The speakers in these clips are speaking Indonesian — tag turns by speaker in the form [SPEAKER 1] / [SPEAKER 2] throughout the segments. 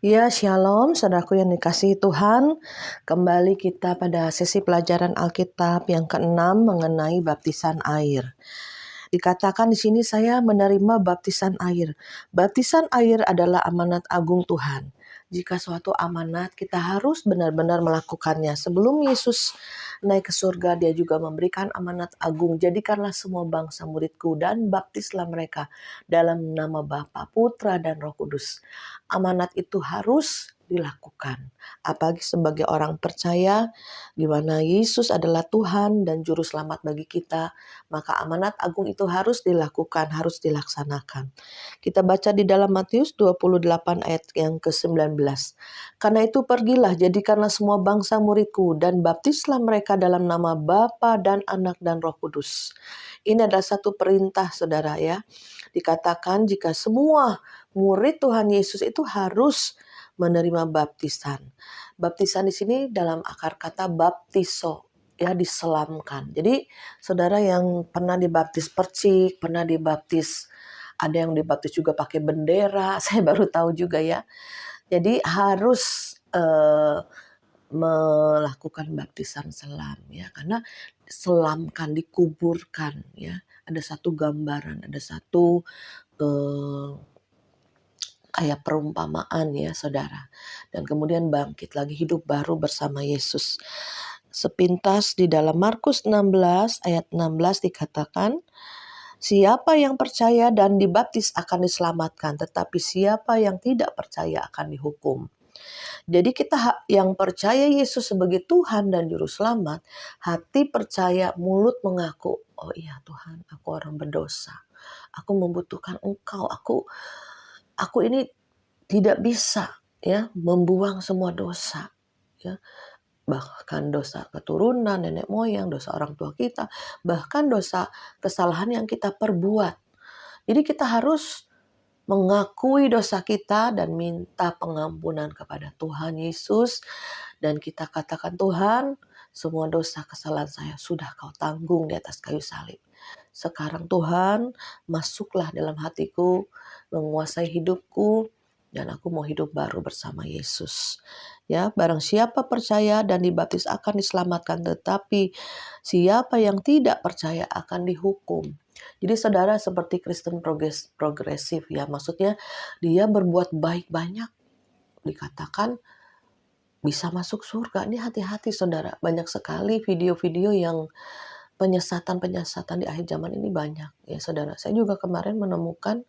[SPEAKER 1] Ya, shalom, saudaraku yang dikasihi Tuhan. Kembali kita pada sesi pelajaran Alkitab yang keenam mengenai baptisan air. Dikatakan di sini saya menerima baptisan air. Baptisan air adalah amanat agung Tuhan. Jika suatu amanat kita harus benar-benar melakukannya. Sebelum Yesus naik ke surga, dia juga memberikan amanat agung. Jadikanlah semua bangsa muridku dan baptislah mereka dalam nama Bapa, Putra, dan Roh Kudus. Amanat itu harus dilakukan. Apalagi sebagai orang percaya, di mana Yesus adalah Tuhan dan Juru Selamat bagi kita, maka amanat agung itu harus dilakukan, harus dilaksanakan. Kita baca di dalam Matius 28 ayat yang ke-19. Karena itu pergilah, jadikanlah semua bangsa muridku, dan baptislah mereka dalam nama Bapa dan Anak dan Roh Kudus. Ini adalah satu perintah, saudara ya. Dikatakan jika semua murid Tuhan Yesus itu harus menerima baptisan. Baptisan di sini dalam akar kata baptiso, ya, diselamkan. Jadi saudara yang pernah dibaptis percik, pernah dibaptis, ada yang dibaptis juga pakai bendera, saya baru tahu juga ya. Jadi harus melakukan baptisan selam ya, karena selamkan, dikuburkan ya. Ada satu gambaran, ada satu kayak perumpamaan ya saudara. Dan kemudian bangkit lagi hidup baru bersama Yesus. Sepintas di dalam Markus 16 ayat 16 dikatakan, siapa yang percaya dan dibaptis akan diselamatkan, tetapi siapa yang tidak percaya akan dihukum. Jadi kita yang percaya Yesus sebagai Tuhan dan Juru Selamat, hati percaya, mulut mengaku, oh iya Tuhan, aku orang berdosa. Aku membutuhkan Engkau, aku ini tidak bisa ya membuang semua dosa ya, bahkan dosa keturunan nenek moyang, dosa orang tua kita, bahkan dosa kesalahan yang kita perbuat. Jadi kita harus mengakui dosa kita dan minta pengampunan kepada Tuhan Yesus, dan kita katakan, Tuhan, semua dosa kesalahan saya sudah Kau tanggung di atas kayu salib. Sekarang Tuhan, masuklah dalam hatiku, menguasai hidupku, dan aku mau hidup baru bersama Yesus. Ya, barang siapa percaya dan dibaptis akan diselamatkan, tetapi siapa yang tidak percaya akan dihukum. Jadi saudara seperti Kristen progresif ya, maksudnya dia berbuat baik banyak, dikatakan bisa masuk surga. Ini hati-hati saudara, banyak sekali video-video yang penyesatan-penyesatan di akhir zaman ini banyak ya saudara. Saya juga kemarin menemukan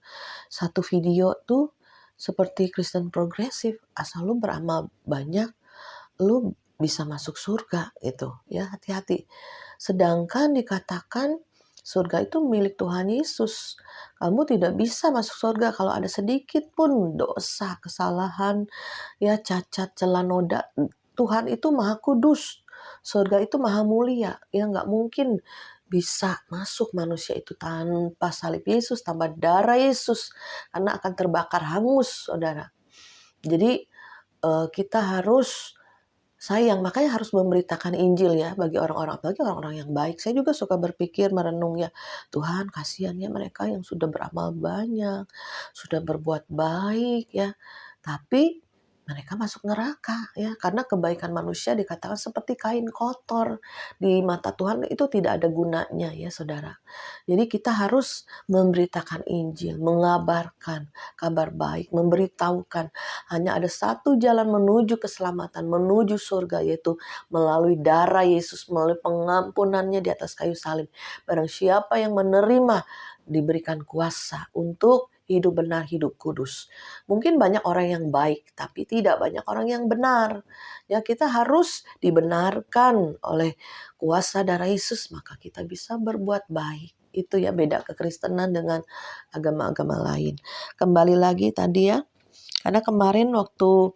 [SPEAKER 1] satu video tuh seperti Kristen progresif, asal lu beramal banyak, lu bisa masuk surga gitu ya, hati-hati. Sedangkan dikatakan surga itu milik Tuhan Yesus. Kamu tidak bisa masuk surga kalau ada sedikit pun dosa, kesalahan, ya cacat, celah, noda. Tuhan itu maha kudus. Surga itu maha mulia. Ya nggak mungkin bisa masuk manusia itu tanpa salib Yesus, tanpa darah Yesus. Karena akan terbakar hangus, saudara. Jadi kita harus sayang, makanya harus memberitakan Injil ya bagi orang-orang, apalagi orang-orang yang baik. Saya juga suka berpikir, merenung ya, Tuhan kasihan ya mereka yang sudah beramal banyak, sudah berbuat baik ya, tapi mereka masuk neraka ya, karena kebaikan manusia dikatakan seperti kain kotor. Di mata Tuhan itu tidak ada gunanya ya saudara. Jadi kita harus memberitakan Injil, mengabarkan kabar baik, memberitahukan hanya ada satu jalan menuju keselamatan, menuju surga, yaitu melalui darah Yesus, melalui pengampunannya di atas kayu salib. Barang siapa yang menerima, diberikan kuasa untuk hidup benar, hidup kudus. Mungkin banyak orang yang baik, tapi tidak banyak orang yang benar. Ya, kita harus dibenarkan oleh kuasa darah Yesus, maka kita bisa berbuat baik. Itu ya beda kekristenan dengan agama-agama lain. Kembali lagi tadi ya, karena kemarin waktu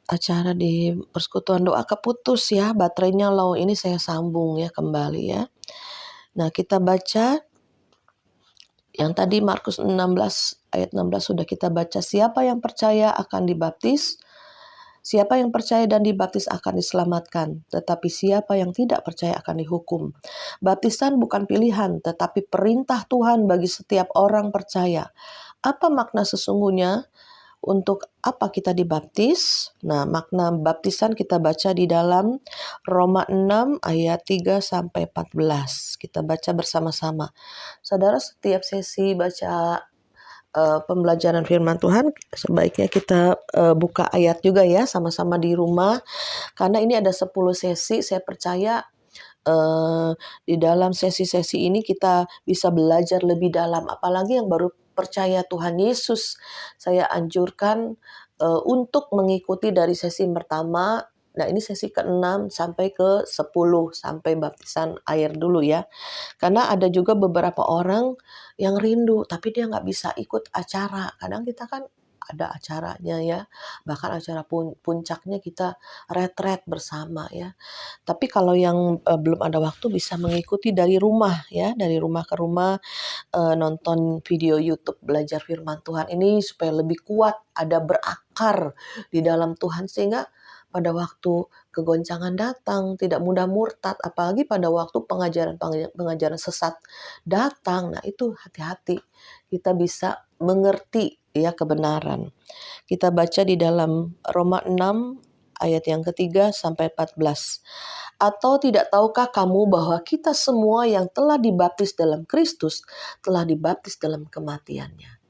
[SPEAKER 1] acara di persekutuan doa keputus ya, baterainya low, ini saya sambung ya kembali ya. Nah kita baca yang tadi Markus 16 ayat 16 sudah kita baca, siapa yang percaya akan dibaptis, siapa yang percaya dan dibaptis akan diselamatkan, tetapi siapa yang tidak percaya akan dihukum. Baptisan bukan pilihan, tetapi perintah Tuhan bagi setiap orang percaya. Apa makna sesungguhnya Untuk apa kita dibaptis? Nah, makna baptisan kita baca di dalam Roma 6 ayat 3 sampai 14. Kita baca bersama-sama. Saudara, setiap sesi baca pembelajaran firman Tuhan, sebaiknya kita buka ayat juga ya, sama-sama di rumah. Karena ini ada 10 sesi, saya percaya di dalam sesi-sesi ini kita bisa belajar lebih dalam. Apalagi yang baru percaya Tuhan Yesus, saya anjurkan untuk mengikuti dari sesi pertama. Nah, ini sesi ke-6 sampai ke-10, sampai baptisan air dulu ya. Karena ada juga beberapa orang yang rindu, tapi dia nggak bisa ikut acara. Kadang kita kan ada acaranya ya, bahkan acara puncaknya kita retret bersama ya. Tapi kalau yang belum ada waktu bisa mengikuti dari rumah ya, dari rumah ke rumah, nonton video YouTube belajar firman Tuhan ini supaya lebih kuat, ada berakar di dalam Tuhan, sehingga pada waktu kegoncangan datang tidak mudah murtad, apalagi pada waktu pengajaran sesat datang. Nah, itu hati-hati, kita bisa mengerti ya kebenaran. Kita baca di dalam Roma 6 ayat yang ketiga sampai 14. Atau tidak tahukah kamu bahwa kita semua yang telah dibaptis dalam Kristus telah dibaptis dalam kematiannya?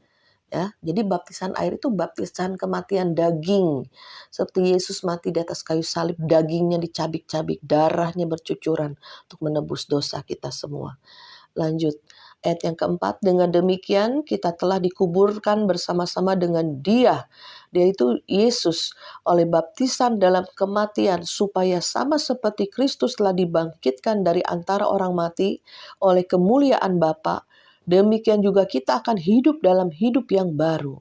[SPEAKER 1] Ya, jadi baptisan air itu baptisan kematian daging. Seperti Yesus mati di atas kayu salib, dagingnya dicabik-cabik, darahnya bercucuran untuk menebus dosa kita semua. Lanjut, ayat yang keempat, dengan demikian kita telah dikuburkan bersama-sama dengan Dia. Dia itu Yesus oleh baptisan dalam kematian, supaya sama seperti Kristus telah dibangkitkan dari antara orang mati oleh kemuliaan Bapa, demikian juga kita akan hidup dalam hidup yang baru.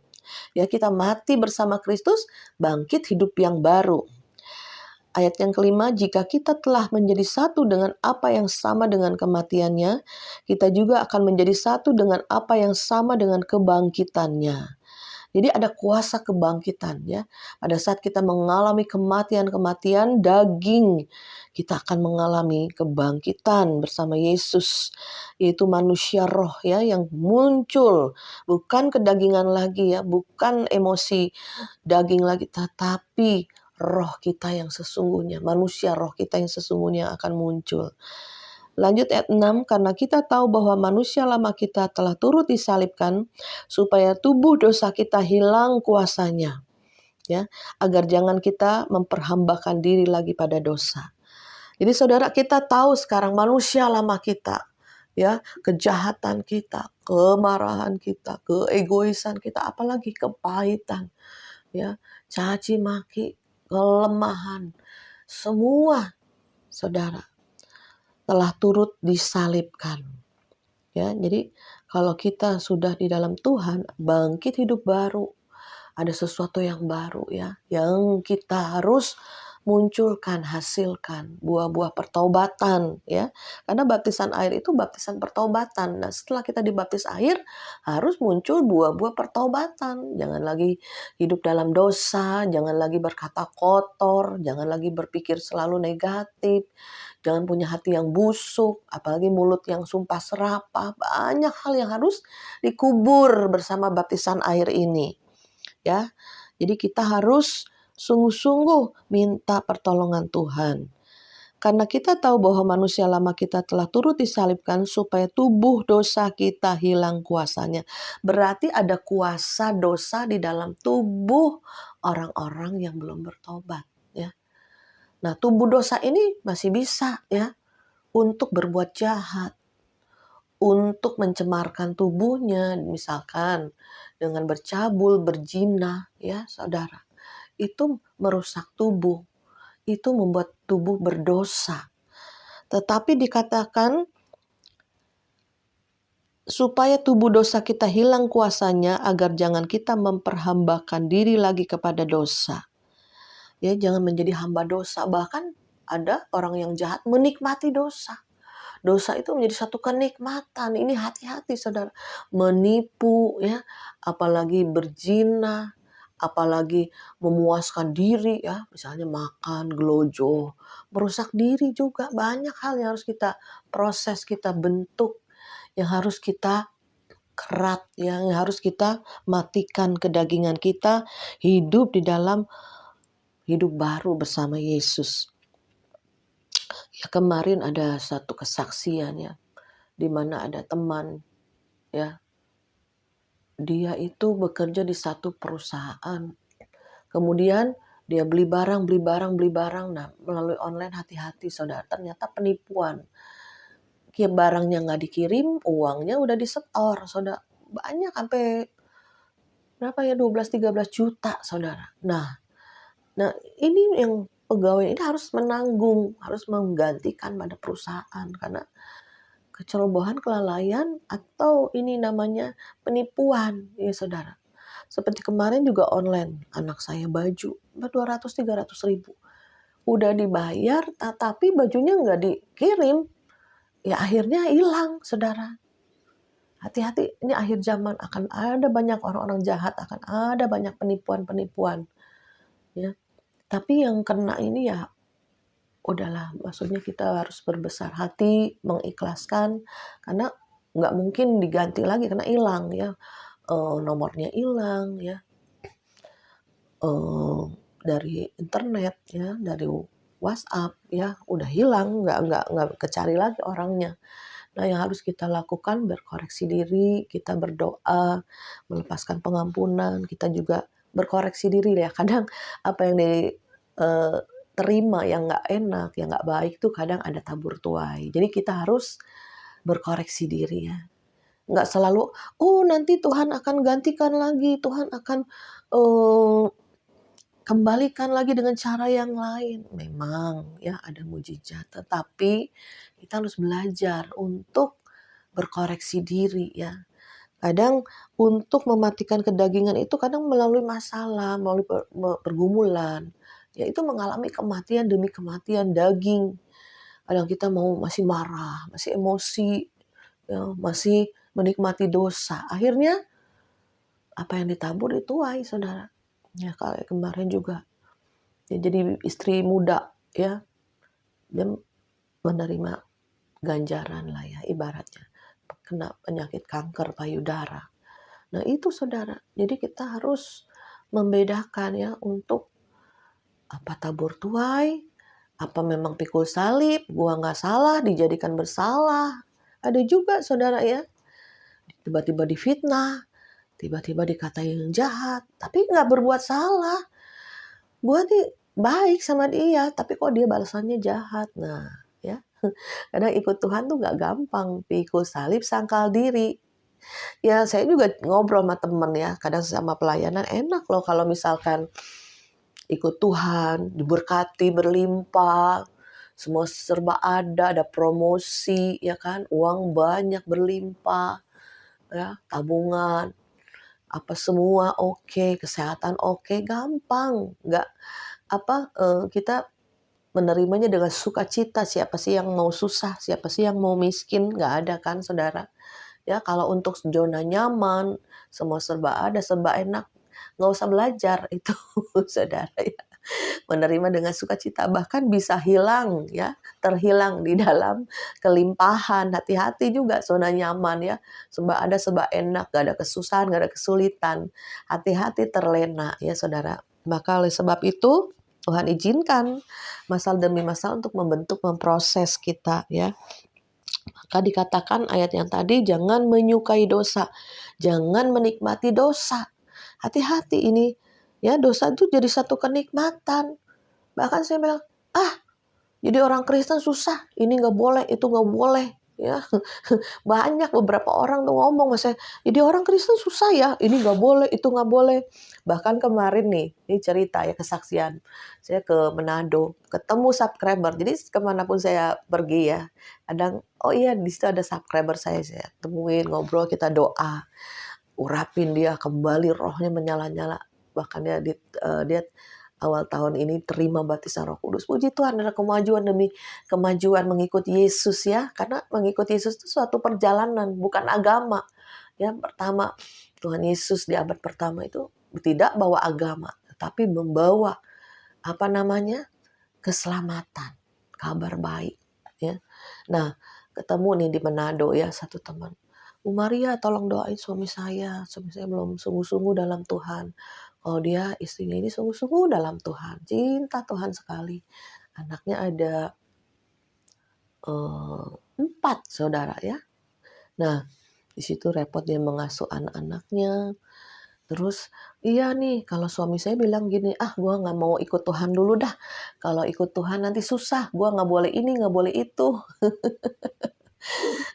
[SPEAKER 1] Ya, kita mati bersama Kristus, bangkit hidup yang baru. Ayat yang kelima, jika kita telah menjadi satu dengan apa yang sama dengan kematiannya, kita juga akan menjadi satu dengan apa yang sama dengan kebangkitannya. Jadi ada kuasa kebangkitan ya. Pada saat kita mengalami kematian-kematian daging, kita akan mengalami kebangkitan bersama Yesus. Yaitu manusia roh ya yang muncul. Bukan kedagingan lagi ya, bukan emosi daging lagi, tetapi roh kita yang sesungguhnya, manusia roh kita yang sesungguhnya akan muncul. Lanjut ayat 6, karena kita tahu bahwa manusia lama kita telah turut disalibkan supaya tubuh dosa kita hilang kuasanya, ya, agar jangan kita memperhambakan diri lagi pada dosa. Jadi saudara, kita tahu sekarang manusia lama kita, ya, kejahatan kita, kemarahan kita, keegoisan kita, apalagi kepahitan, ya, caci maki, kelemahan, semua saudara telah turut disalibkan. Ya, jadi kalau kita sudah di dalam Tuhan, bangkit hidup baru, ada sesuatu yang baru ya, yang kita harus munculkan, hasilkan buah-buah pertobatan ya. Karena baptisan air itu baptisan pertobatan. Nah, setelah kita dibaptis air, harus muncul buah-buah pertobatan. Jangan lagi hidup dalam dosa, jangan lagi berkata kotor, jangan lagi berpikir selalu negatif, jangan punya hati yang busuk, apalagi mulut yang sumpah serapah. Banyak hal yang harus dikubur bersama baptisan air ini. Ya, jadi kita harus sungguh-sungguh minta pertolongan Tuhan. Karena kita tahu bahwa manusia lama kita telah turut disalibkan supaya tubuh dosa kita hilang kuasanya. Berarti ada kuasa dosa di dalam tubuh orang-orang yang belum bertobat. Ya. Nah, tubuh dosa ini masih bisa ya untuk berbuat jahat, untuk mencemarkan tubuhnya, misalkan dengan bercabul, berzina, ya saudara. Itu merusak tubuh, itu membuat tubuh berdosa. Tetapi dikatakan supaya tubuh dosa kita hilang kuasanya agar jangan kita memperhambakan diri lagi kepada dosa. Ya, jangan menjadi hamba dosa. Bahkan ada orang yang jahat menikmati dosa. Dosa itu menjadi satu kenikmatan. Ini hati-hati saudara. Menipu ya, apalagi berzina, apalagi memuaskan diri ya, misalnya makan, gelojoh, merusak diri juga. Banyak hal yang harus kita proses, kita bentuk, yang harus kita kerat yang harus kita matikan kedagingan kita, hidup di dalam hidup baru bersama Yesus. Ya kemarin ada satu kesaksian ya, di mana ada teman ya, dia itu bekerja di satu perusahaan. Kemudian dia beli barang. Nah, melalui online hati-hati saudara, ternyata penipuan. Barangnya nggak dikirim, uangnya udah disetor, saudara. Banyak sampai berapa ya, 12-13 juta, saudara. Nah, ini yang pegawai ini harus menanggung, harus menggantikan pada perusahaan karena kecerobohan, kelalaian, atau ini namanya penipuan, ya saudara. Seperti kemarin juga online, anak saya baju 200-300 ribu. Udah dibayar, tapi bajunya nggak dikirim. Ya akhirnya hilang, saudara. Hati-hati, ini akhir zaman akan ada banyak orang-orang jahat, akan ada banyak penipuan-penipuan. Ya. Tapi yang kena ini ya udahlah, maksudnya kita harus berbesar hati, mengikhlaskan, karena nggak mungkin diganti lagi karena hilang ya, nomornya hilang ya, dari internet ya, dari WhatsApp ya, udah hilang, nggak kecari lagi orangnya. Nah, yang harus kita lakukan berkoreksi diri, kita berdoa, melepaskan pengampunan, kita juga berkoreksi diri ya. Kadang apa yang terima yang nggak enak, yang nggak baik tuh kadang ada tabur tuai. Jadi kita harus berkoreksi diri ya. Nggak selalu, oh nanti Tuhan akan gantikan lagi, Tuhan akan kembalikan lagi dengan cara yang lain. Memang ya ada mujizat, tetapi kita harus belajar untuk berkoreksi diri ya. Kadang untuk mematikan kedagingan itu kadang melalui masalah, melalui pergumulan. Ya itu mengalami kematian demi kematian daging. Kadang kita masih marah, masih emosi, ya, masih menikmati dosa. Akhirnya apa yang ditabur dituai, saudara. Ya kayak kemarin juga. Ya, jadi istri muda ya, dia menerima ganjaran lah ya ibaratnya. Kena penyakit kanker payudara. Nah itu saudara, jadi kita harus membedakan ya untuk apa tabur tuai, apa memang pikul salib, gua nggak salah dijadikan bersalah. Ada juga saudara ya, tiba-tiba difitnah, tiba-tiba dikatain jahat, tapi nggak berbuat salah. Gua nih baik sama dia, tapi kok dia balasannya jahat. Nah ya, kadang ikut Tuhan tuh nggak gampang, pikul salib sangkal diri. Ya saya juga ngobrol sama temen ya, kadang sama pelayanan enak loh kalau misalkan ikut Tuhan, diberkati berlimpah, semua serba ada promosi ya kan, uang banyak berlimpah, ya tabungan, apa semua oke, kesehatan oke, gampang, nggak kita menerimanya dengan sukacita. Siapa sih yang mau susah, siapa sih yang mau miskin, nggak ada kan saudara. Ya kalau untuk zona nyaman, semua serba ada, serba enak, nggak usah belajar itu saudara ya. Menerima dengan sukacita, bahkan bisa hilang ya, terhilang di dalam kelimpahan. Hati-hati juga zona nyaman ya, serba ada, serba enak, gak ada kesusahan, gak ada kesulitan. Hati-hati terlena ya saudara. Maka oleh sebab itu Tuhan izinkan masalah demi masalah untuk membentuk, memproses kita ya. Maka dikatakan ayat yang tadi, jangan menyukai dosa, jangan menikmati dosa. Hati-hati ini ya, dosa itu jadi satu kenikmatan. Bahkan saya bilang, jadi orang Kristen susah, ini nggak boleh, itu nggak boleh. Ya, banyak beberapa orang tuh ngomong sama saya, jadi orang Kristen susah ya, ini nggak boleh, itu nggak boleh. Bahkan kemarin nih, ini cerita ya kesaksian, saya ke Manado, ketemu subscriber. Jadi kemanapun saya pergi ya, kadang, oh iya di situ ada subscriber saya temuin, ngobrol, kita doa, urapin dia kembali rohnya menyala-nyala. Bahkan dia awal tahun ini terima baptisan Roh Kudus. Puji Tuhan, ada kemajuan demi kemajuan mengikuti Yesus ya. Karena mengikuti Yesus itu suatu perjalanan, bukan agama. Ya, pertama Tuhan Yesus di abad pertama itu tidak bawa agama, tapi membawa keselamatan, kabar baik ya. Nah, ketemu nih di Manado ya satu teman. "Bu Maria tolong doain suami saya belum sungguh-sungguh dalam Tuhan. Kalau dia istrinya ini sungguh-sungguh dalam Tuhan, cinta Tuhan sekali." Anaknya ada, 4 saudara ya. Nah, di situ repot dia mengasuh anak-anaknya. Terus, iya nih kalau suami saya bilang gini, "Ah gua nggak mau ikut Tuhan dulu dah, kalau ikut Tuhan nanti susah, gua nggak boleh ini, nggak boleh itu.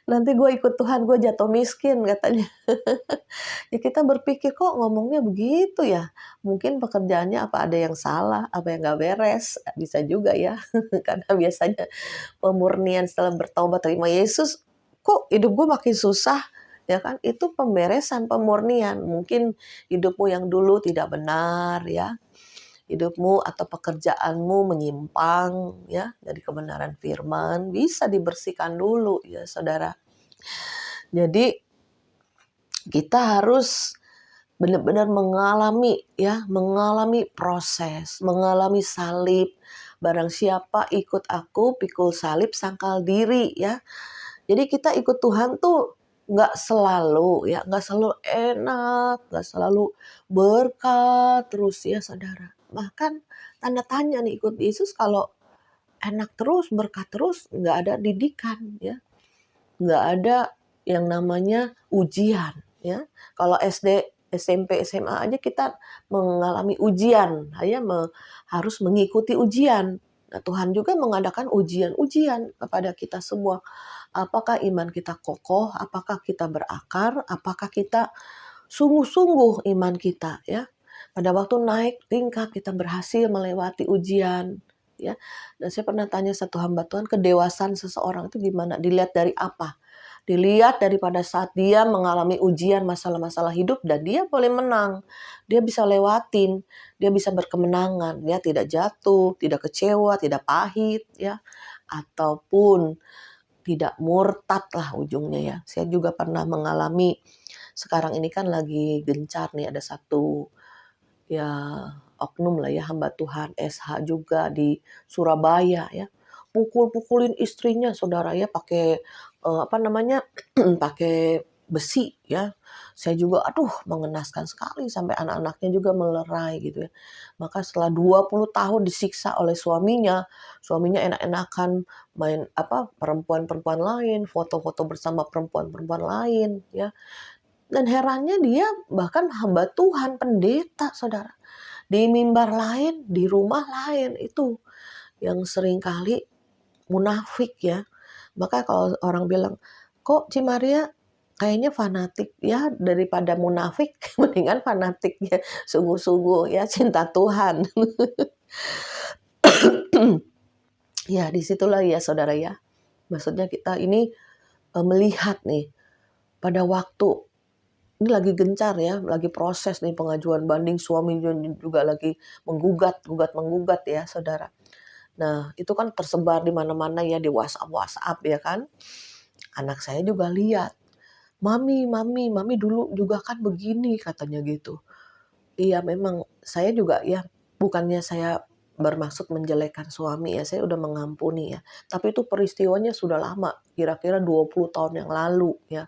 [SPEAKER 1] Nanti gua ikut Tuhan, gua jatuh miskin," katanya. Ya kita berpikir, "Kok ngomongnya begitu ya? Mungkin pekerjaannya apa ada yang salah, apa yang nggak beres?" Bisa juga ya, karena biasanya pemurnian setelah bertobat terima Yesus, kok hidup gue makin susah, ya kan? Itu pemberesan, pemurnian. Mungkin hidupmu yang dulu tidak benar ya, hidupmu atau pekerjaanmu menyimpang ya dari kebenaran firman, bisa dibersihkan dulu ya saudara. Jadi kita harus benar-benar mengalami ya, mengalami proses, mengalami salib. Barang siapa ikut aku, pikul salib, sangkal diri ya. Jadi kita ikut Tuhan tuh nggak selalu ya, nggak selalu enak, nggak selalu berkat terus ya saudara. Bahkan tanda tanya nih ikut Yesus kalau enak terus, berkat terus, nggak ada didikan ya. Nggak ada yang namanya ujian ya. Kalau SD, SMP, SMA aja kita mengalami ujian, harus mengikuti ujian. Nah, Tuhan juga mengadakan ujian-ujian kepada kita semua. Apakah iman kita kokoh, apakah kita berakar, apakah kita sungguh-sungguh iman kita ya. Pada waktu naik tingkat kita berhasil melewati ujian ya. Dan saya pernah tanya satu hamba Tuhan, kedewasaan seseorang itu gimana? Dilihat dari apa? Dilihat daripada saat dia mengalami ujian masalah-masalah hidup dan dia boleh menang. Dia bisa lewatin, dia bisa berkemenangan, dia tidak jatuh, tidak kecewa, tidak pahit ya. Ataupun tidak murtad lah ujungnya ya. Saya juga pernah mengalami, sekarang ini kan lagi gencar nih ada satu ya oknum lah ya hamba Tuhan SH juga di Surabaya ya. Pukul-pukulin istrinya saudara ya pakai apa namanya pakai besi ya. Saya juga aduh mengenaskan sekali sampai anak-anaknya juga melerai gitu ya. Maka setelah 20 tahun disiksa oleh suaminya, suaminya enak-enakan main apa perempuan-perempuan lain, foto-foto bersama perempuan-perempuan lain ya. Dan herannya dia bahkan hamba Tuhan, pendeta saudara. Di mimbar lain, di rumah lain itu yang seringkali munafik ya. Maka kalau orang bilang, kok Cimaria kayaknya fanatik ya daripada munafik, mendingan fanatik ya, sungguh-sungguh ya cinta Tuhan. Ya disitulah ya saudara ya. Maksudnya kita ini melihat nih pada waktu ini lagi gencar ya, lagi proses nih pengajuan banding suami juga lagi menggugat ya saudara. Nah itu kan tersebar di mana-mana ya di WhatsApp ya kan. Anak saya juga lihat, mami dulu juga kan begini katanya gitu. Iya memang saya juga ya bukannya saya bermaksud menjelekkan suami ya, saya udah mengampuni ya. Tapi itu peristiwanya sudah lama, kira-kira 20 tahun yang lalu ya.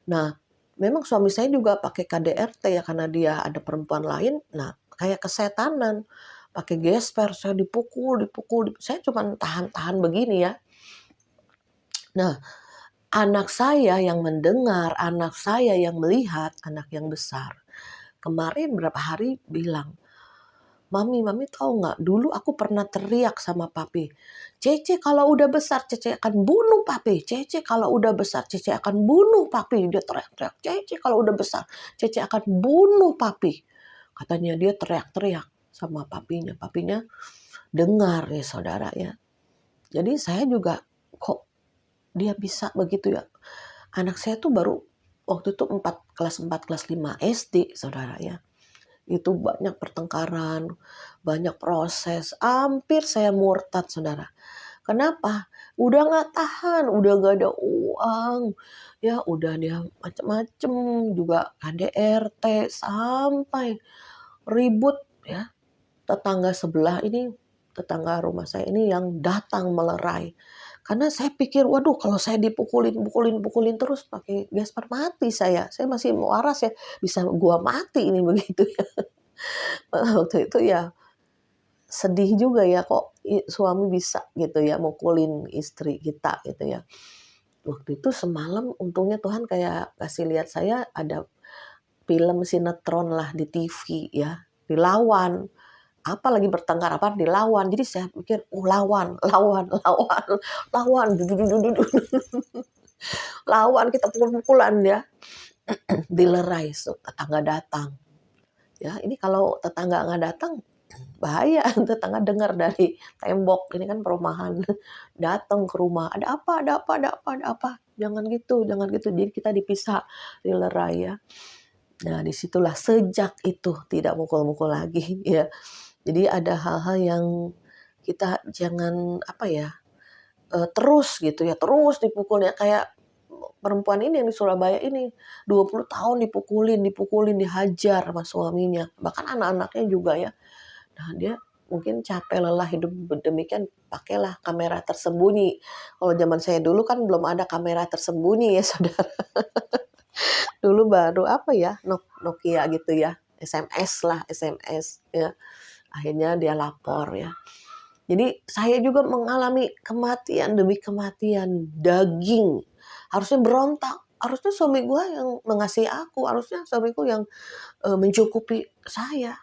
[SPEAKER 1] Nah, memang suami saya juga pakai KDRT ya karena dia ada perempuan lain. Nah, kayak kesetanan, pakai gesper, saya dipukul, saya cuma tahan-tahan begini ya. Nah, anak saya yang mendengar, anak saya yang melihat, anak yang besar. Kemarin berapa hari bilang, Mami tahu nggak? Dulu aku pernah teriak sama papi. Cece kalau udah besar, Cece akan bunuh papi. Cece kalau udah besar, Cece akan bunuh papi. Dia teriak-teriak. Cece kalau udah besar, Cece akan bunuh papi. Katanya dia teriak-teriak sama papinya. Papinya dengar ya saudara ya. Jadi saya juga kok dia bisa begitu ya. Anak saya tuh baru waktu itu kelas 4, kelas 5 SD saudara ya. Itu banyak pertengkaran, banyak proses, hampir saya murtad saudara. Kenapa? Udah nggak tahan, udah nggak ada uang, ya udah dia macem-macem juga KDRT sampai ribut ya. Tetangga sebelah ini, tetangga rumah saya ini yang datang melerai. Karena saya pikir, waduh kalau saya dipukulin terus pakai gasper mati saya. Saya masih waras ya, bisa gua mati ini begitu ya. Waktu itu ya sedih juga ya kok suami bisa gitu ya mukulin istri kita gitu ya. Waktu itu semalam untungnya Tuhan kayak kasih lihat saya ada film sinetron lah di TV ya, dilawan. Apa lagi bertengkar apa dilawan. Jadi saya pikir, lawan, lawan, lawan, lawan, lawan kita pukul-pukulan ya. Dilerai, tetangga datang. Ya, ini kalau tetangga nggak datang bahaya, tetangga dengar dari tembok, ini kan perumahan, datang ke rumah, ada apa, ada apa, ada apa, ada apa, jangan gitu, jangan gitu, jadi kita dipisah, dilerai ya. Nah disitulah sejak itu tidak mukul-mukul lagi ya. Jadi ada hal-hal yang kita jangan apa ya, terus gitu ya, terus dipukulnya kayak perempuan ini yang di Surabaya ini 20 tahun dipukulin, dihajar sama suaminya, bahkan anak-anaknya juga ya. Nah, dia mungkin capek lelah hidup demikian pakailah kamera tersembunyi. Kalau zaman saya dulu kan belum ada kamera tersembunyi ya, Saudara. Dulu baru apa ya, Nokia gitu ya, SMS lah, SMS ya. Akhirnya dia lapor ya. Jadi saya juga mengalami kematian demi kematian daging. Harusnya berontak. Harusnya suami gue yang mengasihi aku. Harusnya suamiku yang mencukupi saya.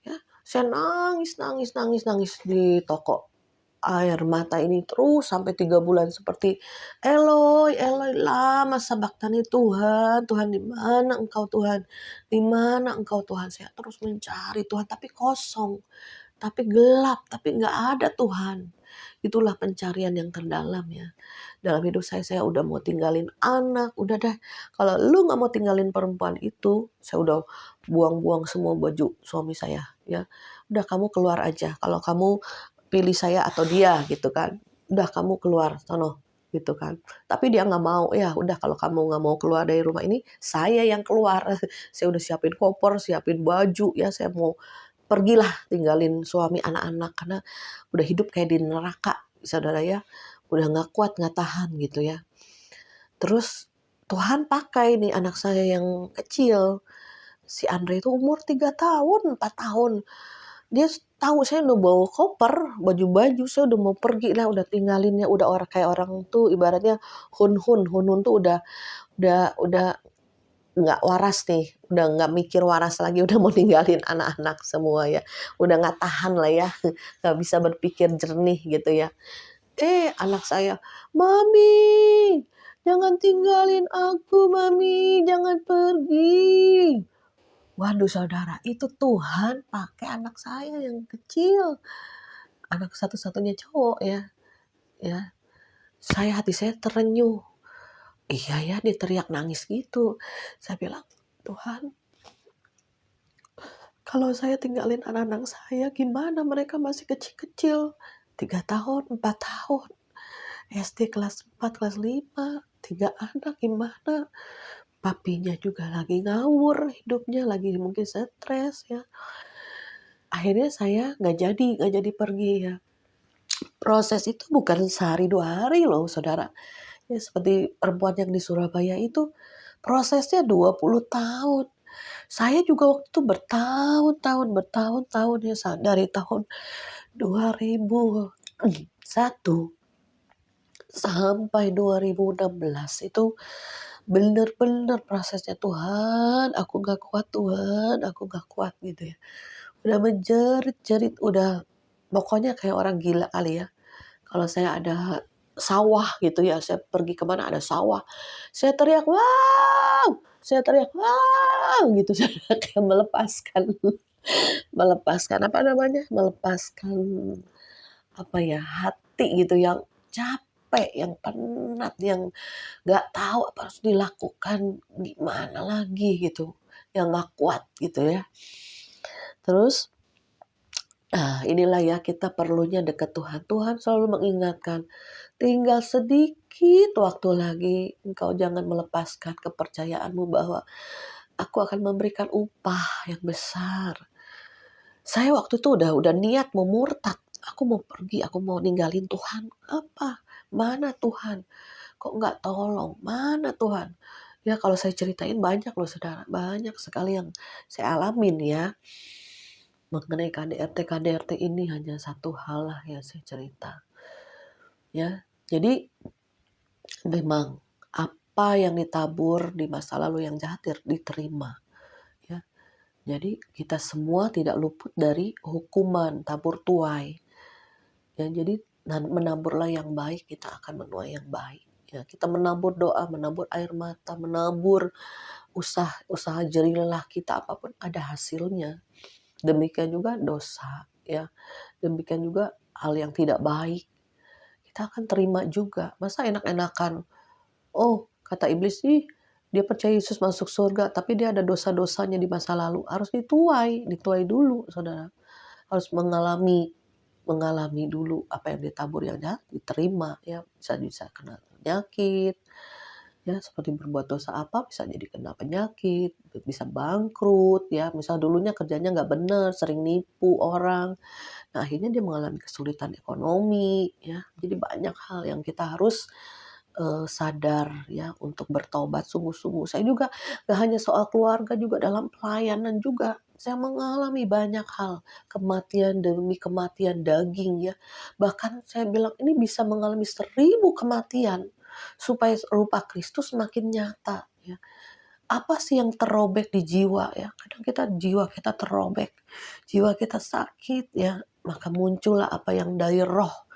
[SPEAKER 1] Ya, saya nangis, nangis, nangis, nangis di toko. Air mata ini terus sampai 3 bulan seperti Eloi, Eloi lama sabachthani Tuhan, Tuhan di mana engkau Tuhan, di mana engkau Tuhan. Saya terus mencari Tuhan tapi kosong, tapi gelap, tapi nggak ada Tuhan. Itulah pencarian yang terdalam ya. Dalam hidup saya udah mau tinggalin anak, udah deh. Kalau lu nggak mau tinggalin perempuan itu, saya udah buang-buang semua baju suami saya ya. Udah kamu keluar aja. Kalau kamu pilih saya atau dia gitu kan. Udah kamu keluar sono gitu kan. Tapi dia nggak mau. Ya udah kalau kamu nggak mau keluar dari rumah ini, saya yang keluar. Saya udah siapin koper, siapin baju ya. Saya mau pergilah tinggalin suami anak-anak karena udah hidup kayak di neraka, saudara ya. Udah nggak kuat, nggak tahan gitu ya. Terus Tuhan pakai nih anak saya yang kecil. Si Andre itu umur 3 tahun, 4 tahun. Dia tahu saya udah bawa koper, baju-baju, saya udah mau pergi lah, udah tinggalinnya, udah orang kayak orang tuh ibaratnya hun-hun. Hun-hun tuh udah nggak waras nih, udah nggak mikir waras lagi, udah mau ninggalin anak-anak semua ya. Udah nggak tahan lah ya, nggak bisa berpikir jernih gitu ya. Anak saya, "Mami, jangan tinggalin aku, Mami, jangan pergi." Waduh saudara, itu Tuhan pakai anak saya yang kecil, anak satu-satunya cowok ya, ya. Hati saya terenyuh. Iya ya, dia teriak nangis gitu. Saya bilang, Tuhan, kalau saya tinggalin anak-anak saya, gimana mereka masih kecil-kecil? 3 tahun, 4 tahun. SD kelas 4, kelas 5, 3 anak gimana? Papinya juga lagi ngawur hidupnya, lagi mungkin stres ya. Akhirnya saya nggak jadi pergi ya. Proses itu bukan sehari 2 hari loh saudara. Ya seperti perempuan yang di Surabaya itu prosesnya 20 tahun. Saya juga waktu itu bertahun-tahun ya dari tahun 2001 sampai 2016 itu bener-bener prosesnya Tuhan, aku gak kuat Tuhan, aku gak kuat gitu ya. Udah menjerit-jerit, udah pokoknya kayak orang gila kali ya. Kalau saya ada sawah gitu ya, saya pergi kemana ada sawah, saya teriak wow, saya teriak wow gitu, saya kayak melepaskan apa namanya, melepaskan apa ya, hati gitu yang capek, yang penat, yang nggak tahu apa harus dilakukan gimana lagi gitu, yang nggak kuat gitu ya. Terus inilah ya kita perlunya dekat Tuhan. Tuhan selalu mengingatkan, tinggal sedikit waktu lagi, engkau jangan melepaskan kepercayaanmu bahwa aku akan memberikan upah yang besar. Saya waktu itu udah niat mau murtad. Aku mau pergi, aku mau ninggalin Tuhan. Apa? mana Tuhan? Kok nggak tolong? Mana Tuhan? Ya kalau saya ceritain banyak loh saudara, banyak sekali yang saya alamin ya. Mengenai KDRT ini hanya satu hal lah yang saya cerita. Ya, jadi memang apa yang ditabur di masa lalu yang jahat diterima. Ya, jadi kita semua tidak luput dari hukuman tabur tuai. Ya, jadi menaburlah yang baik, kita akan menuai yang baik. Ya, kita menabur doa, menabur air mata, menabur usaha jerih lelah kita, apapun ada hasilnya. Demikian juga dosa, ya. Demikian juga hal yang tidak baik, kita akan terima juga. Masa enak-enakan, oh kata iblis sih dia percaya Yesus masuk surga, tapi dia ada dosa-dosanya di masa lalu. Harus dituai dulu saudara. Harus mengalami dulu apa yang ditabur yang jahat diterima ya, bisa kena penyakit ya, seperti berbuat dosa apa bisa jadi kena penyakit, bisa bangkrut ya, misal dulunya kerjanya nggak benar, sering nipu orang, nah akhirnya dia mengalami kesulitan ekonomi ya. Jadi banyak hal yang kita harus sadar ya untuk bertobat sungguh-sungguh. Saya juga gak hanya soal keluarga, juga dalam pelayanan juga saya mengalami banyak hal, kematian demi kematian daging ya. Bahkan saya bilang ini bisa mengalami 1000 kematian supaya rupa Kristus makin nyata ya. Apa sih yang terrobek di jiwa ya? Kadang jiwa kita terrobek, jiwa kita sakit ya, maka muncullah apa yang dari roh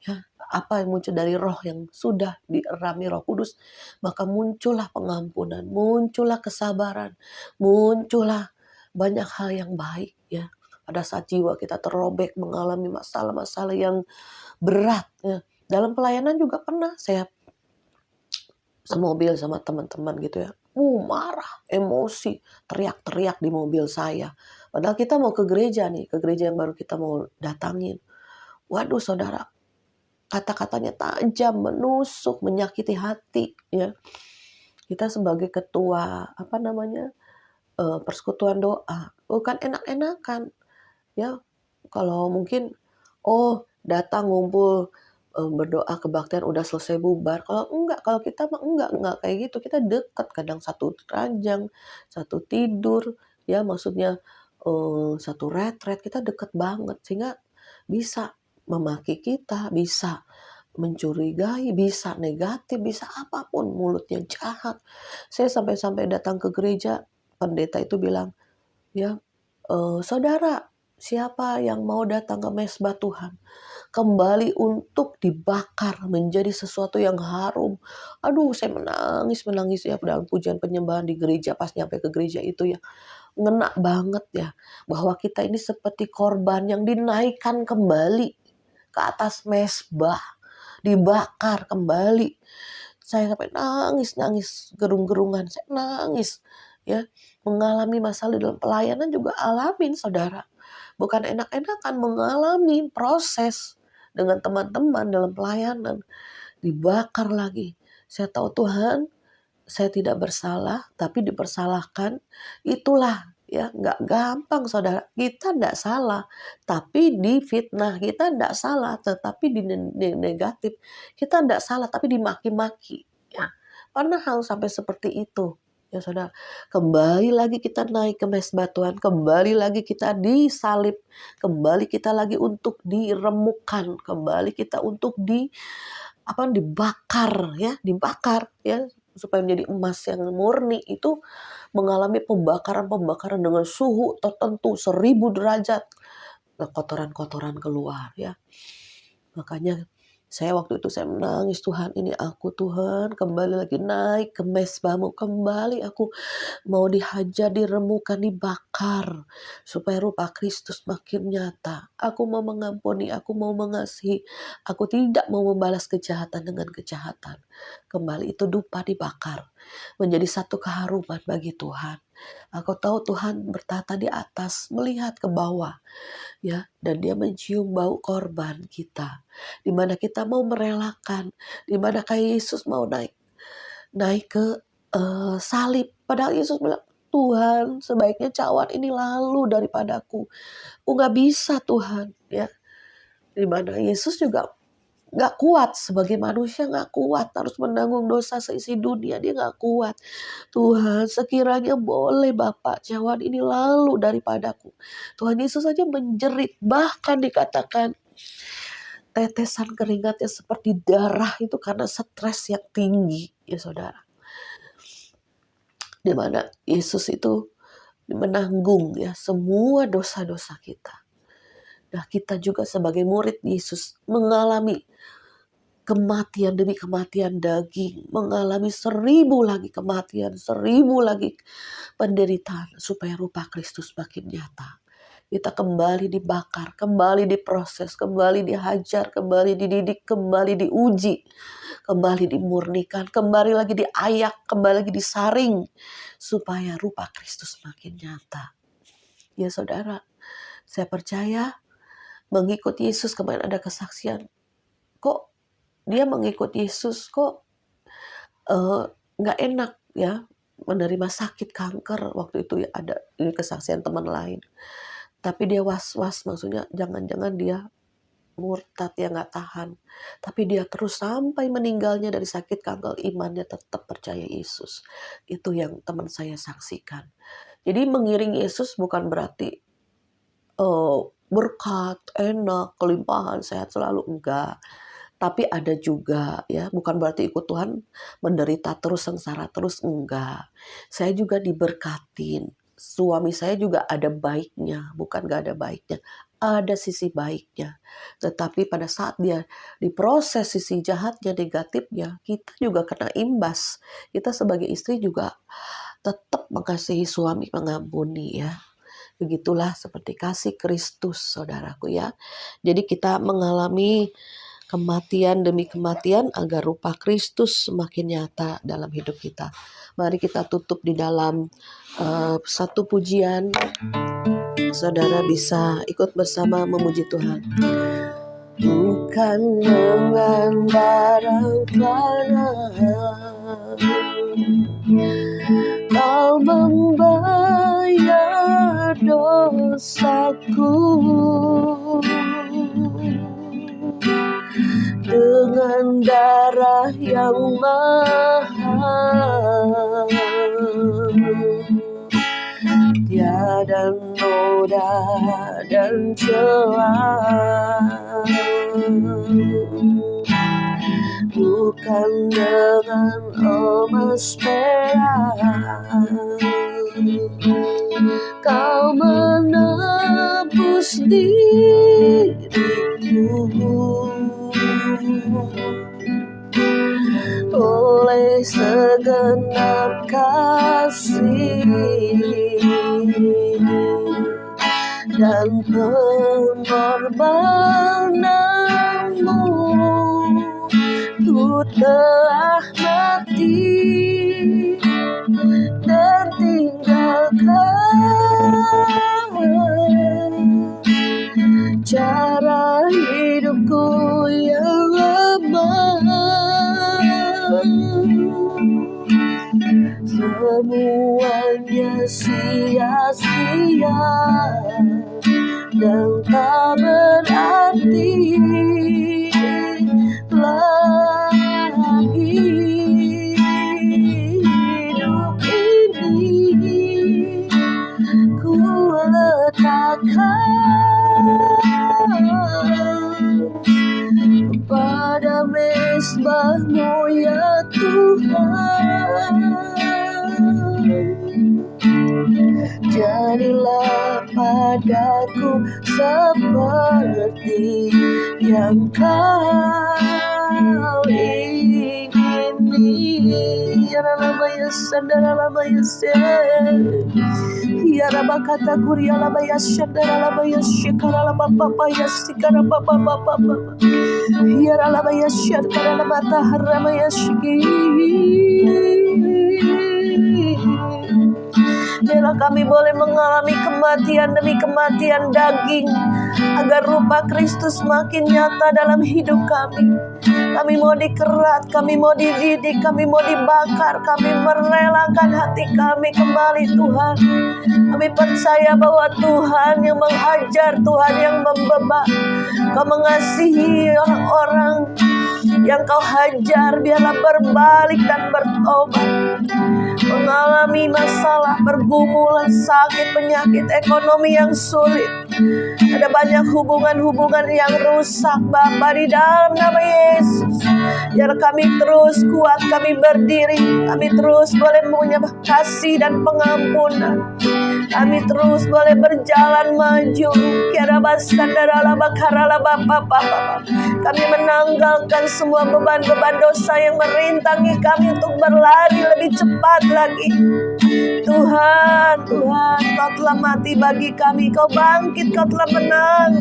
[SPEAKER 1] ya, apa yang muncul dari roh yang sudah diirami Roh Kudus, maka muncullah pengampunan, muncullah kesabaran, muncullah banyak hal yang baik ya. Pada saat jiwa kita terrobek mengalami masalah-masalah yang berat ya. Dalam pelayanan juga pernah saya semobil sama teman-teman gitu ya. Marah, emosi, teriak-teriak di mobil saya. Padahal kita mau ke gereja nih, ke gereja yang baru kita mau datangin. Waduh saudara, kata-katanya tajam, menusuk, menyakiti hati ya. Kita sebagai ketua persekutuan doa, bukan enak-enakan ya. Kalau mungkin datang ngumpul berdoa kebaktian udah selesai bubar. Kalau kita mah enggak kayak gitu. Kita dekat, kadang satu ranjang, satu tidur ya, maksudnya satu retret, kita dekat banget sehingga bisa memaki kita, bisa mencurigai, bisa negatif, bisa apapun, mulutnya jahat. Saya sampai datang ke gereja, pendeta itu bilang, ya, saudara, siapa yang mau datang ke mesbah Tuhan? Kembali untuk dibakar menjadi sesuatu yang harum. Aduh, saya menangis ya dalam pujian penyembahan di gereja, pas nyampe ke gereja itu ya. Ngena banget ya, bahwa kita ini seperti korban yang dinaikkan kembali ke atas mesbah, dibakar kembali. Saya sampai nangis, gerung-gerungan, saya nangis ya. Mengalami masalah dalam pelayanan juga alamin saudara. Bukan enak-enakan, mengalami proses dengan teman-teman dalam pelayanan. Dibakar lagi. Saya tahu Tuhan, saya tidak bersalah, tapi dipersalahkan. Itulah ya, nggak gampang saudara. Kita nggak salah, tapi difitnah. Kita nggak salah, tetapi di negatif. Kita nggak salah, tapi dimaki-maki. Ya, pernah hal sampai seperti itu. Ya saudara, kembali lagi kita naik ke mesbah Tuhan, kembali lagi kita disalib, kembali kita lagi untuk diremukkan, kembali kita untuk dibakar ya, supaya menjadi emas yang murni. Itu mengalami pembakaran dengan suhu tertentu 1000 derajat, kotoran-kotoran keluar ya. Makanya saya waktu itu saya menangis, Tuhan ini aku Tuhan, kembali lagi naik ke mesbah-Mu, kembali aku mau dihajar, diremukkan, dibakar supaya rupa Kristus makin nyata. Aku mau mengampuni, aku mau mengasihi, aku tidak mau membalas kejahatan dengan kejahatan. Kembali itu dupa dibakar, menjadi satu keharuman bagi Tuhan. Aku tahu Tuhan bertata di atas, melihat ke bawah ya, dan Dia mencium bau korban kita, di mana kita mau merelakan, di mana kayak Yesus mau naik ke salib. Padahal Yesus bilang, Tuhan sebaiknya cawan ini lalu daripadaku. Nggak bisa Tuhan ya. Di mana Yesus juga Gak kuat sebagai manusia, gak kuat harus menanggung dosa seisi dunia, dia gak kuat. Tuhan, sekiranya boleh Bapak cawan ini lalu daripadaku. Tuhan Yesus saja menjerit, bahkan dikatakan tetesan keringatnya seperti darah itu karena stres yang tinggi, ya saudara. Di mana Yesus itu menanggung ya semua dosa-dosa kita. Nah, kita juga sebagai murid Yesus mengalami kematian demi kematian daging, mengalami 1000 lagi kematian, 1000 lagi penderitaan supaya rupa Kristus makin nyata. Kita kembali dibakar, kembali diproses, kembali dihajar, kembali dididik, kembali diuji, kembali dimurnikan, kembali lagi diayak, kembali lagi disaring supaya rupa Kristus makin nyata. Ya saudara, saya percaya mengikut Yesus, kemarin ada kesaksian, kok dia mengikut Yesus kok nggak enak ya, menerima sakit kanker waktu itu ya, ada ini kesaksian teman lain. Tapi dia was-was, maksudnya jangan-jangan dia murtad ya, nggak tahan. Tapi dia terus sampai meninggalnya dari sakit kanker, imannya tetap percaya Yesus. Itu yang teman saya saksikan. Jadi mengiring Yesus bukan berarti berkat, enak, kelimpahan, sehat selalu, enggak. Tapi ada juga ya, bukan berarti ikut Tuhan menderita terus, sengsara terus, enggak. Saya juga diberkatin. Suami saya juga ada baiknya, bukan gak ada baiknya. Ada sisi baiknya. Tetapi pada saat dia diproses sisi jahatnya, negatifnya, kita juga kena imbas. Kita sebagai istri juga tetap mengasihi suami, mengampuni ya. Begitulah seperti kasih Kristus, saudaraku ya. Jadi kita mengalami kematian demi kematian agar rupa Kristus semakin nyata dalam hidup kita. Mari kita tutup di dalam satu pujian. Saudara bisa ikut bersama memuji Tuhan. Bukan dengan barang fana Kau membayar dosaku, dengan darah yang mahal, tiada noda dan celah. Bukan dengan emas perak Kau menebus diriku, oleh segenap kasih dan pengorbananmu, ku telah mati dan tinggalkan cara hidupku yang lemah. Semuanya sia-sia dan tak berarti lagi. Hidup ini ku letakkan pada mezbah-Mu ya Tuhan. Jadilah padaku seperti yang Kau ingini. Ya lama ya sandara lama ya se. Ya raba kata kuria lama ya sandara lama ya shikara lama papa ya sikara papa papa papa. Ya lama ya shikara lama tahar lama ya shiki. Biarlah kami boleh mengalami kematian demi kematian daging, agar rupa Kristus makin nyata dalam hidup kami. Kami mau dikerat, kami mau dididik, kami mau dibakar, kami merelakan hati kami kembali Tuhan. Kami percaya bahwa Tuhan yang menghajar, Tuhan yang membebak. Kau mengasihi orang-orang yang Kau hajar biarlah berbalik dan bertobat. Mengalami masalah, pergumulan, sakit, penyakit, ekonomi yang sulit. Ada banyak hubungan-hubungan yang rusak Bapa, di dalam nama Yesus. Biar kami terus kuat, kami berdiri, kami terus boleh punya kasih dan pengampunan. Kami terus boleh berjalan maju. Kami menanggalkan semua beban-beban dosa yang merintangi kami untuk berlari lebih cepat lagi. Tuhan, Kau telah mati bagi kami, Kau bangkit, Kau telah menang.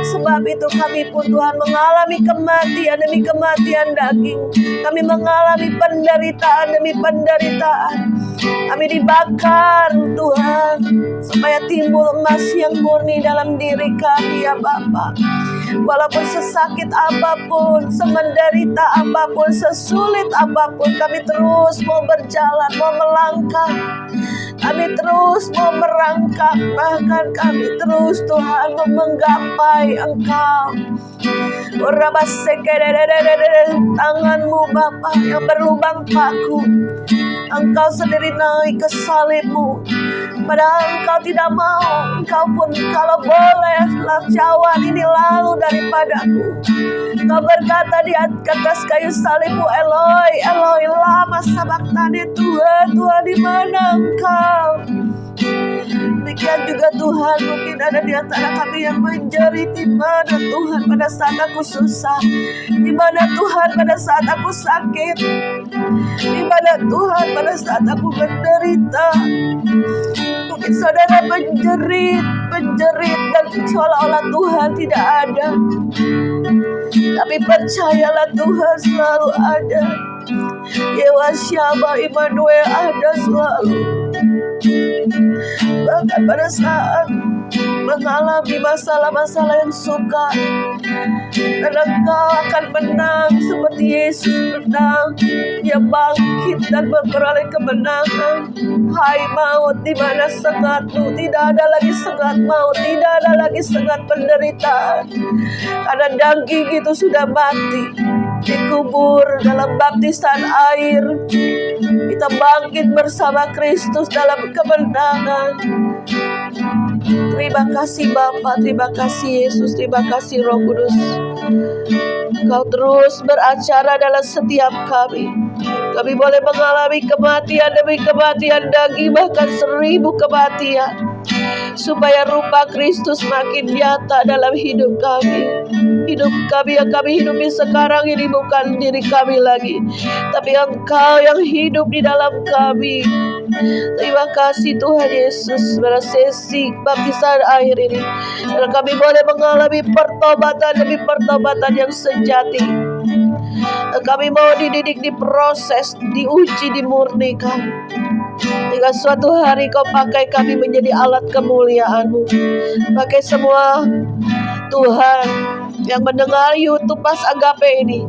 [SPEAKER 1] Sebab itu kami pun Tuhan mengalami kematian demi kematian daging. Kami mengalami penderitaan demi penderitaan. Kami dibakar Tuhan, supaya timbul emas yang murni dalam diri kami ya Bapa. Walaupun sesakit apapun, semenderita apapun, sesulit apapun, kami terus mau berjalan, mau melangkah. Kami terus mau merangkak, bahkan kami terus Tuhan mau menggapai Engkau. Tangan-Mu Bapa yang berlubang paku, Engkau sendiri naik ke salib-Mu. Padahal Engkau tidak mau. Engkau pun kalau boleh cawan ini lalu daripadaku. Engkau berkata di atas kayu salib-Mu, Eloi, Eloi, lama sabachthani, Tuhan, Tuhan di mana Engkau? Demikian juga Tuhan, mungkin ada di antara kami yang menjerit. Di mana Tuhan pada saat aku susah? Di mana Tuhan pada saat aku sakit? Di mana Tuhan pada saat aku menderita? Mungkin saudara menjerit dan seolah-olah Tuhan tidak ada. Tapi percayalah Tuhan selalu ada. Yewa Syama Immanuel ada selalu. Bahkan pada saat mengalami masalah-masalah yang sukar, dan Engkau akan menang seperti Yesus menang. Dia bangkit dan memperoleh kemenangan. Hai maut, di mana sengat-Mu? Tidak ada lagi sengat maut, tidak ada lagi sengat penderitaan. Karena daging itu sudah mati, dikubur dalam baptisan air. Kita bangkit bersama Kristus dalam kemenangan. Terima kasih Bapa, terima kasih Yesus, terima kasih Roh Kudus. Kau terus beracara dalam setiap kami. Kami boleh mengalami kematian demi kematian daging, bahkan 1000 kematian, supaya rupa Kristus makin nyata dalam hidup kami. Hidup kami yang kami hidupi sekarang ini bukan diri kami lagi, tapi Engkau yang hidup di dalam kami. Terima kasih Tuhan Yesus pada sesi baptisan air ini, dan kami boleh mengalami pertobatan demi pertobatan yang sejati. Kami mau dididik, diproses, diuji, dimurnikan, hingga suatu hari Kau pakai kami menjadi alat kemuliaan-Mu. Pakai semua Tuhan yang mendengar YouTube Pas Agape ini.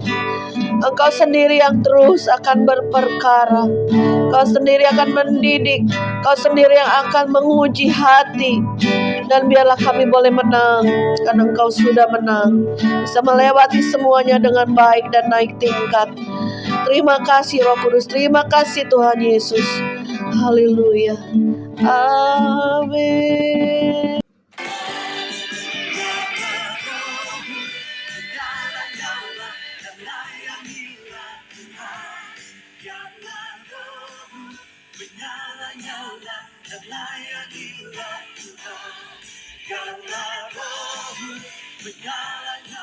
[SPEAKER 1] Engkau sendiri yang terus akan berperkara. Kau sendiri akan mendidik. Kau sendiri yang akan menguji hati. Dan biarlah kami boleh menang, karena Engkau sudah menang. Bisa melewati semuanya dengan baik dan naik tingkat. Terima kasih Roh Kudus. Terima kasih Tuhan Yesus. Haleluya. Amin.
[SPEAKER 2] Menyala-nyala